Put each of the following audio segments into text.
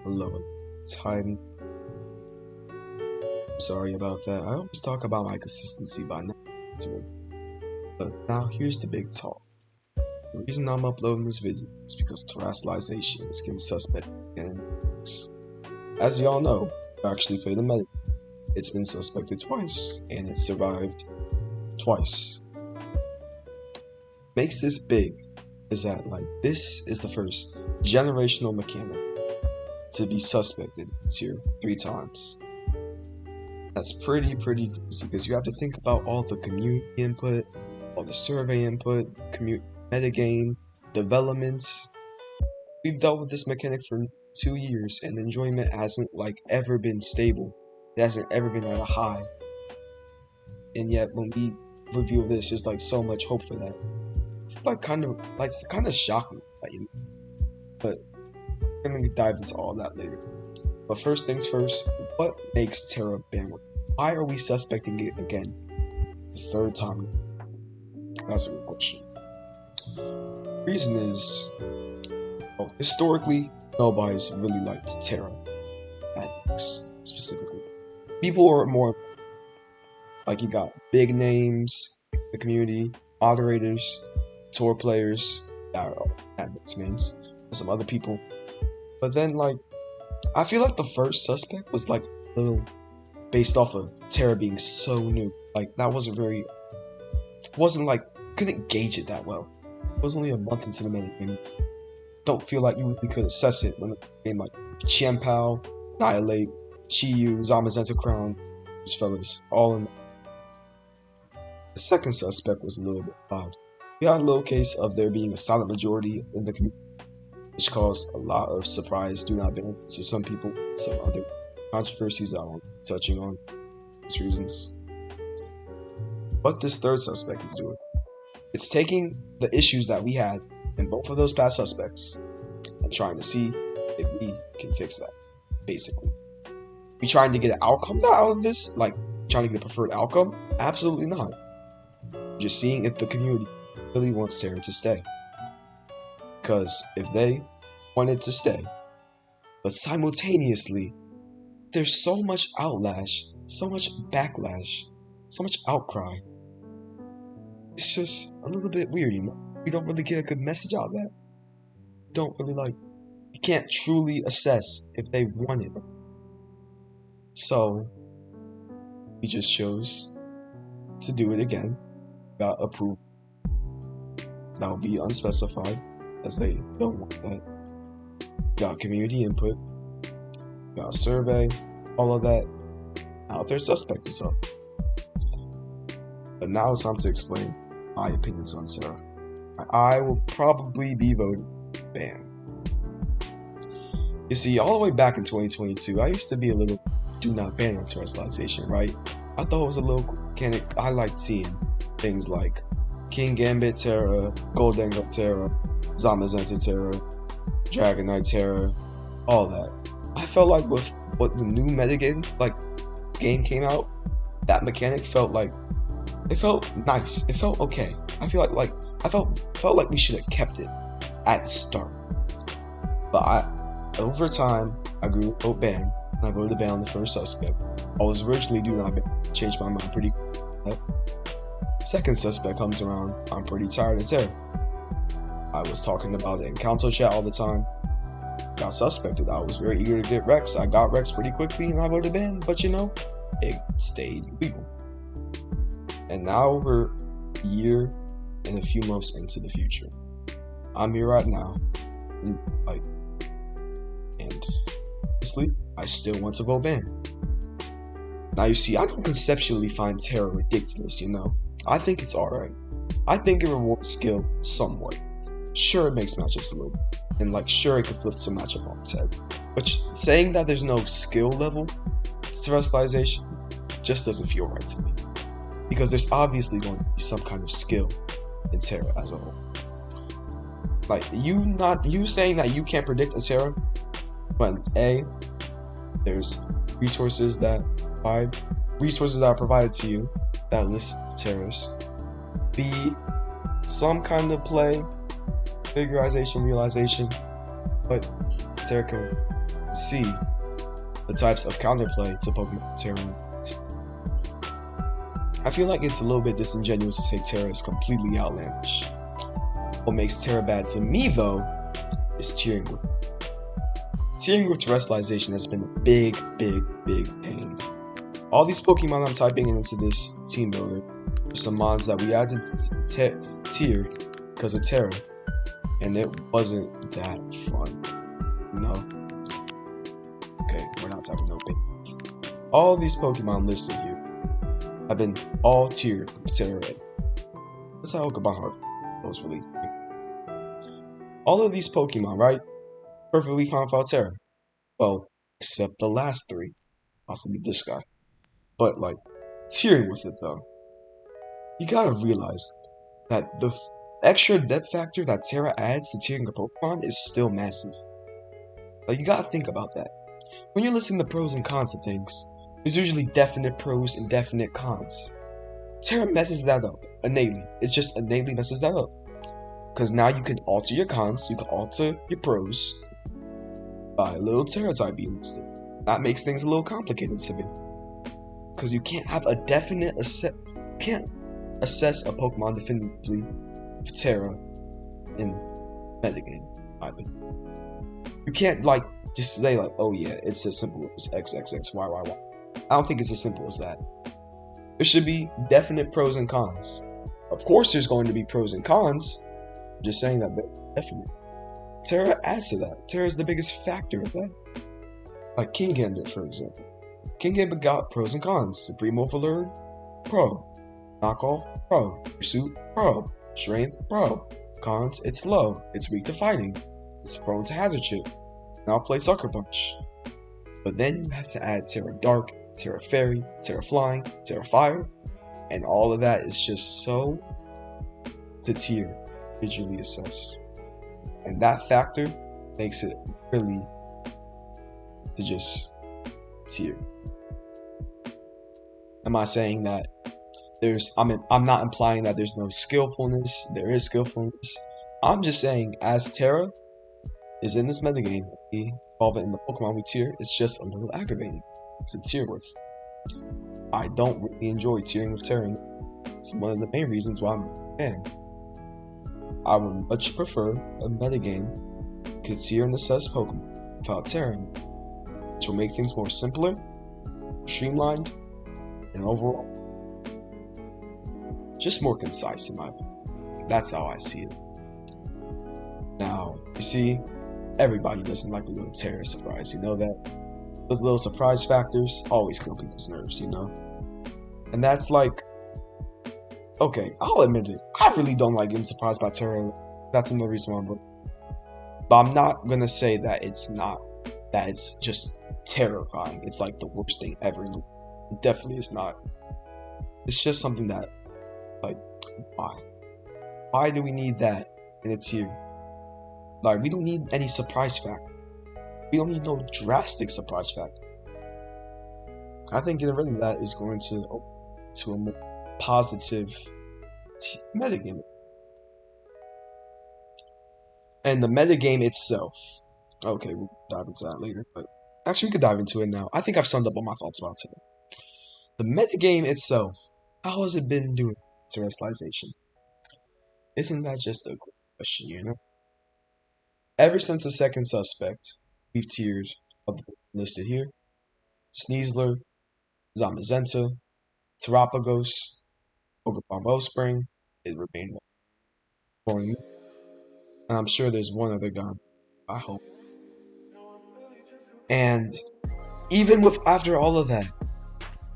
Hello, time. Sorry about that. I always talk about my consistency by not to it. But now here's the big talk. The reason I'm uploading this video is because Terastallization is getting suspect again. As y'all know, I actually played the medic. It's been suspected twice, and it survived twice. Makes this big is that this is the first generational mechanic to be suspected here 3 times. That's pretty crazy because you have to think about all the community input, all the survey input, metagame, developments. We've dealt with this mechanic for 2 years and the enjoyment hasn't ever been stable. It hasn't ever been at a high. And yet when we review this, there's so much hope for that. It's kind of shocking, but we're gonna dive into all that later. But first things first, what makes Terra bandwidth? Why are we suspecting it again? The 3rd time? That's a good question. The reason is, historically, nobody's really liked Terra National specifically. People are more you got big names, the community, moderators, tour players, that are admins mains, and some other people. But then I feel like the first suspect was a little based off of Terra being so new. That wasn't couldn't gauge it that well. It was only a month into the metagame. Don't feel like you really could assess it when the game Chienpao, Annihilate, Chiyu, Zamazenta Crown, these fellas, all in. The second suspect was a little bit odd. We had a little case of there being a silent majority in the community, which caused a lot of surprise do not ban to some people, some other controversies that I'm touching on these reasons. What this 3rd suspect is doing, it's taking the issues that we had in both of those past suspects and trying to see if we can fix that, basically. We trying to get an outcome out of this? Trying to get a preferred outcome? Absolutely not. Just seeing if the community really wants Terra to stay. Because if they wanted to stay, but simultaneously, there's so much outlash, so much backlash, so much outcry. It's just a little bit weird, We don't really get a good message out of that. Don't really you can't truly assess if they want it. So, we just chose to do it again. Got approved. That will be unspecified, as they don't want that. Got community input. Got a survey. All of that. Now their suspect is up. But now it's time to explain my opinions on Terra. I will probably be voting ban. You see, all the way back in 2022, I used to be a little do not ban on Terastallization, right? I thought it was a little mechanic. I liked seeing things like King Gambit Terra, Goldengo Terra, Zamazenta Terra, Dragon Knight Terra, all that. I felt like with what the new metagame game came out, that mechanic felt it felt nice. It felt okay. I feel I felt like we should have kept it at the start. But over time, I grew to vote ban, and I voted ban on the 1st suspect. I was originally do not ban, changed my mind pretty quick. 2nd suspect comes around, I'm pretty tired of Terra. I was talking about it in council chat all the time. Got suspected. I was very eager to get Rex. I got Rex pretty quickly and I voted ban, but it stayed legal. And now we're a year and a few months into the future. I'm here right now, and honestly, I still want to vote ban. Now you see, I don't conceptually find Terra ridiculous, I think it's alright. I think it rewards skill somewhat. Sure, it makes matchups a little, and sure, it could flip some matchup on its head. But saying that there's no skill level to Terastallization just doesn't feel right to me. Because there's obviously going to be some kind of skill in Terra as a whole. You saying that you can't predict a Terra, when A, there's resources that are provided to you that list Terras. B, some kind of play, figurization, realization, but Terra can see the types of counterplay to Pokemon Terra. I feel like it's a little bit disingenuous to say Terra is completely outlandish. What makes Terra bad to me, though, is tiering with. Tiering with Terastallization has been a big pain. All these Pokemon I'm typing into this team builder are some mons that we added to tier because of Terra, and it wasn't that fun, you know? Okay, we're not typing no pain. All these Pokemon listed here have been all tiered with Terra Red. That's how Pokemon Heart was really big. All of these Pokemon, right? Perfectly fine without Terra. Well, except the last three. Possibly this guy. But, like, tiering with it, though. You gotta realize that the extra depth factor that Terra adds to tiering a Pokemon is still massive. Like, you gotta think about that. When you're listing the pros and cons of things, there's usually definite pros and definite cons. Terra messes that up innately. It just innately messes that up. Because now you can alter your cons, you can alter your pros by a little Terra type being listed. That makes things a little complicated to me. Because you can't have a definite assess a Pokemon definitively with Terra in metagame, I think. You can't like just say like, oh yeah, it's as simple as XXXYYY. I don't think it's as simple as that. There should be definite pros and cons. Of course there's going to be pros and cons. I'm just saying that they're definite. Terra adds to that. Terra is the biggest factor of that. Like King Gambit, for example. King Gambit got pros and cons. Supreme Overlord, pro. Knockoff, pro. Pursuit, pro. Strength, pro. Cons, it's slow. It's weak to fighting. It's prone to Hazard Chip. Now play Sucker Punch. But then you have to add Terra Dark, Terra Fairy, Terra Flying, Terra Fire, and all of that is just so to tier, visually assess. And that factor makes it really to just tier. Am I saying that I'm not implying that there's no skillfulness. There is skillfulness. I'm just saying as Terra is in this metagame, we involve it in the Pokemon we tier, it's just a little aggravating to tier with. I don't really enjoy tiering with Terra. It's one of the main reasons why I'm a fan. I would much prefer a metagame could tier and assess Pokemon without Terra, which will make things more simpler, streamlined, and overall just more concise in my opinion. That's how I see it. Now, you see, everybody doesn't like a little Terra surprise, you know that? Those little surprise factors always kill people's nerves, you know? And that's like, okay, I'll admit it. I really don't like getting surprised by Terra. That's another reason why I'm voting. But I'm not gonna say that it's just terrifying. It's like the worst thing ever. It definitely is not. It's just something that, like, why? Why do we need that in a tier? Like, we don't need any surprise factor. We don't need no drastic surprise factor. I think getting rid of that is going to open to a more positive metagame. And the metagame itself. Okay, we'll dive into that later, but actually we could dive into it now. I think I've summed up all my thoughts about it. The metagame itself, how has it been doing Terastallization? Isn't that just a great question, you know? Ever since the second suspect, we've tiered of the listed here. Sneasler, Zamazenta, Terapagos, Ogerpon Wellspring, it remained for me. And I'm sure there's one other gun. I hope. And even with after all of that,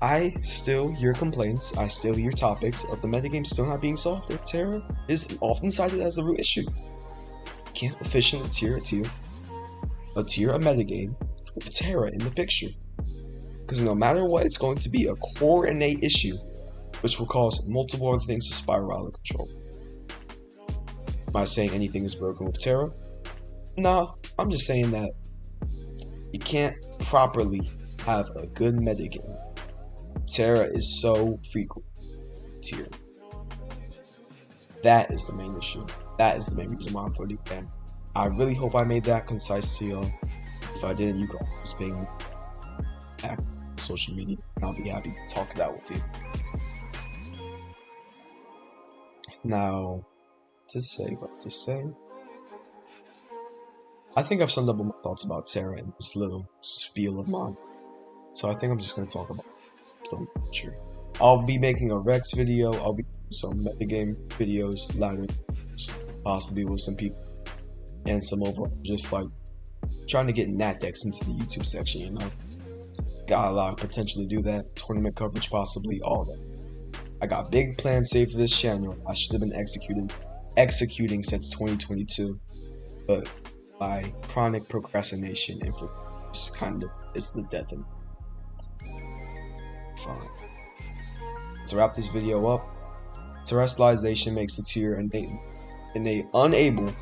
I still hear complaints, I still hear topics of the metagame still not being solved. Terra is often cited as the root issue. You can't efficiently tier a metagame with Terra in the picture. Because no matter what, it's going to be a core innate issue, which will cause multiple other things to spiral out of control. Am I saying anything is broken with Terra? Nah, I'm just saying that you can't properly have a good metagame. Terra is so frequent tier. That is the main issue. That is the main reason why I'm voting again. I really hope I made that concise to y'all. If I didn't, you could always ping me back on social media. I'll be happy to talk it out with you. Now, what to say? I think I've summed up all my thoughts about Terra in this little spiel of mine. So I think I'm just going to talk about the future. I'll be making a Rex video. I'll be doing some metagame videos, ladder videos, possibly with some people, and some overall just like trying to get Dex into the YouTube section, you know. Got a lot of potential to do that. Tournament coverage, possibly, all that. I got big plans saved for this channel. I should have been executing since 2022, but by chronic procrastination and for just kind of it's the death of me. Fine. To wrap this video up, Terastallization makes it here and they unable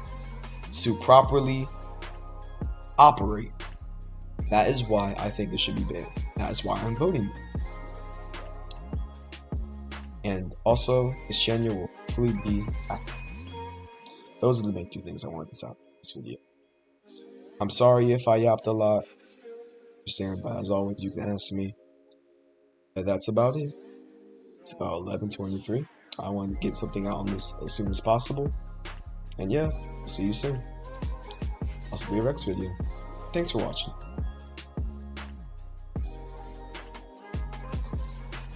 to properly operate. That is why I think it should be banned. That is why I'm voting. And also, this channel will hopefully be active. Those are the main two things I wanted to say in this video. I'm sorry if I yapped a lot. Understand, but as always, you can ask me. But that's about it. It's about 11:23. I wanted to get something out on this as soon as possible. And yeah, I'll see you soon. I'll see you in the next video. Thanks for watching.